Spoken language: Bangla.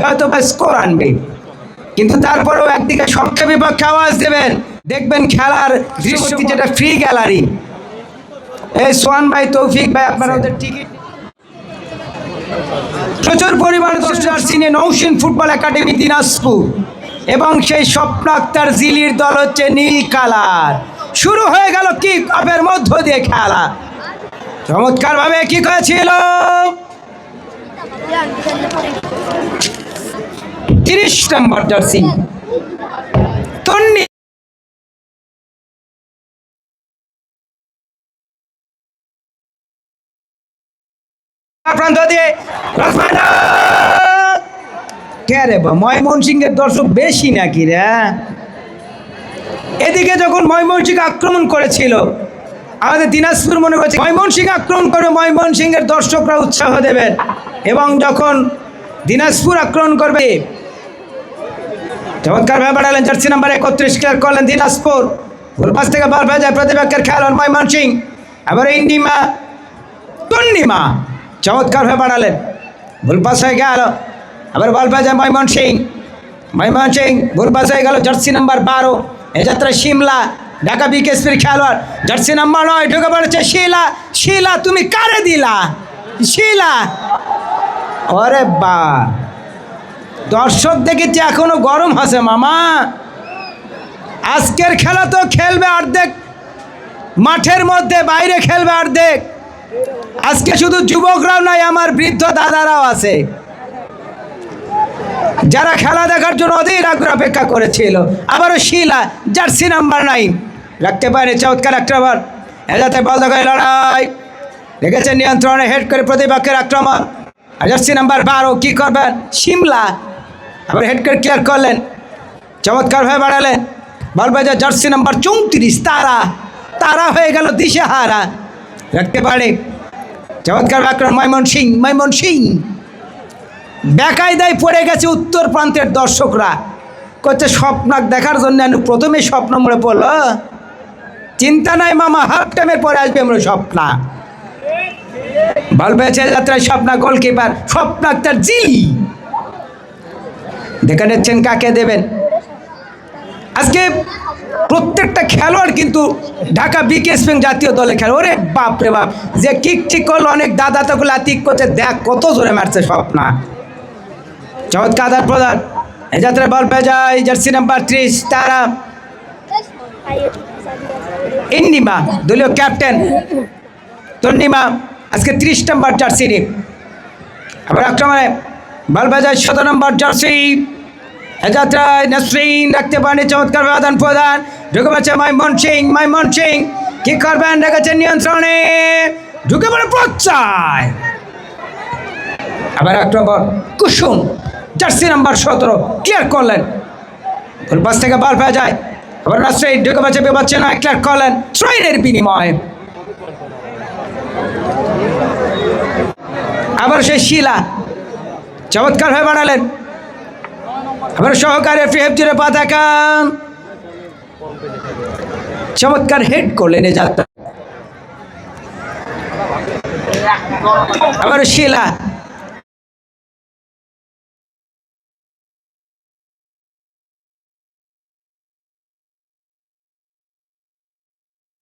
হয়তো বা স্কোর আনবে, কিন্তু তারপরেও একদিকে সবচেয়ে বিপক্ষে আওয়াজ দেবেন, দেখবেন খেলার দৃশ্যটি যেটা ফ্রি গ্যালারি। এই সোহান ভাই, তৌফিক ভাই, আপনারা ওদের টিকিট প্রচুর পরিমাণে জার্সি নিয়ে নৌসিন ফুটবল একাডেমি দিনাজপুর, এবং সেই স্বপ্ন আক্তার জিলির দল হচ্ছে নীল কালার। শুরু হয়ে গেল কিক অফের মধ্য দিয়ে খেলা, চমৎকার ভাবে কিক হয়েছিল। 30 নম্বর জার্সি তন্নি প্রান্ত দিয়ে কে রে বা ময়মনসিংহের দর্শক বেশি নাকি রে? এদিকে যখন ময়মনসিংহ আক্রমণ করেছিল, আমাদের দিনাজপুর মনে করছে ময়মনসিংহ আক্রমণ করবে, ময়মনসিংহের দর্শকরা উৎসাহ দেবেন, এবং যখন দিনাজপুর আক্রমণ করবে, চমৎকার ভাবে বাড়ালেন জার্সি নাম্বার 31 ক্লিয়ার করলেন দিনাজপুর। গোলপাস থেকে বল পেয়ে যায় প্রতিপক্ষের খেলোয়াড় ময়মনসিংহ। আবার ইন্ডিমা তন্নিমা চমৎকার ভাবে বাড়ালেন, গোলপাস হয়ে গেল। আবার বল পেয়ে যায় ময়মনসিংহ, গোলপাস হয়ে গেল জার্সি নাম্বার 12। এ যাত্রায় শিমলা, ঢাকা বিকেএসপির খেলোয়াড় জার্সি নাম্বার 9 ঢুকে পড়েছে শিলা। শিলা তুমি কারে দিলা? শিলা, ওরে বা, দর্শক দেখেছি এখনো গরম আছে মামা। আজকের খেলা তো খেলবে অর্ধেক মাঠের মধ্যে, বাইরে খেলবে অর্ধেক। আজকে শুধু যুবকরাও নাই, আমার বৃদ্ধ দাদারাও আছে, যারা খেলা দেখার জন্য অধীর আগ্রহ অপেক্ষা করেছিল। আবারও শিলা জার্সি নাম্বার 9 রাখতে পারে, চমৎকার একটা বল, এলাতে বল দেখায় লড়াই, রেখেছেন নিয়ন্ত্রণে, হেড করে প্রতিপক্ষের আক্রমণ। জার্সি নাম্বার 12 কি করবেন? শিমলা আবার হেড করে ক্লিয়ার করলেন, চমৎকার হয়ে বাড়ালেন, বল বাজে জার্সি নাম্বার 34 তারা হয়ে গেল দিশেহারা, রাখতে পারে, চমৎকার আক্রমণ ময়মনসিংহ বেকায়দায় পড়ে গেছে উত্তর প্রান্তের দর্শকরা, করছে স্বপ্নাক দেখার জন্য প্রথমে স্বপ্ন মরে পড়ল। চিন্তা নাই মামা, হাফ টাইমের পরে আসবে আমরা স্বপ্না। বল পেয়েছে যাত্রায় স্বপ্না, গোলকিপার স্বপ্ন আক্তার জিলি। দেখে নিচ্ছেন কাকে দেবেন। আজকে প্রত্যেকটা খেলোয়াড় কিন্তু ঢাকা বিকেএসপি জাতীয় দলে খেলে। ওরে বাপ রে বাপ, যে কিক ঠিক করলো, অনেক দাদা তখন লাতিক করছে, দেখ কত জোরে মারছে স্বপ্না। চমৎকার আদান প্রদান, এই যাত্রায় বল পেয়ে যায় জার্সি নাম্বার 30 তারা ইন্নিমা, দলীয় ক্যাপ্টেন তন্নিমা আজকে 30 নম্বর জার্সি নিয়ে। আবার আক্রমণে বল পেয়ে যায় 17 নম্বর জার্সি, এ যাত্রায় নাসরিন রাখতে পারেনি, চমৎকার আদান প্রদান, ঢুকে পড়েছে ময়মনসিংহ কি করবেন, রেখেছেন নিয়ন্ত্রণে, ঢুকে পড়ে প্রচায়। আবার আক্রমণ কুসুম জার্সি নাম্বার 17 ক্লিয়ার করলেন, গোলপাস থেকে বল পেয়ে যায়, আবার নাসরিন ঢুকে পড়েছে, বেবাচ্ছে না, ক্লিয়ার করলেন ট্রেনের বিনিময়ে। আবার সেই শিলা চমৎকার হয়ে বাড়ালেন, আবার সহকারী ফিফটিরে পতাকা চমৎকার হেড করলেন এ যাত্রা। আবার শিলা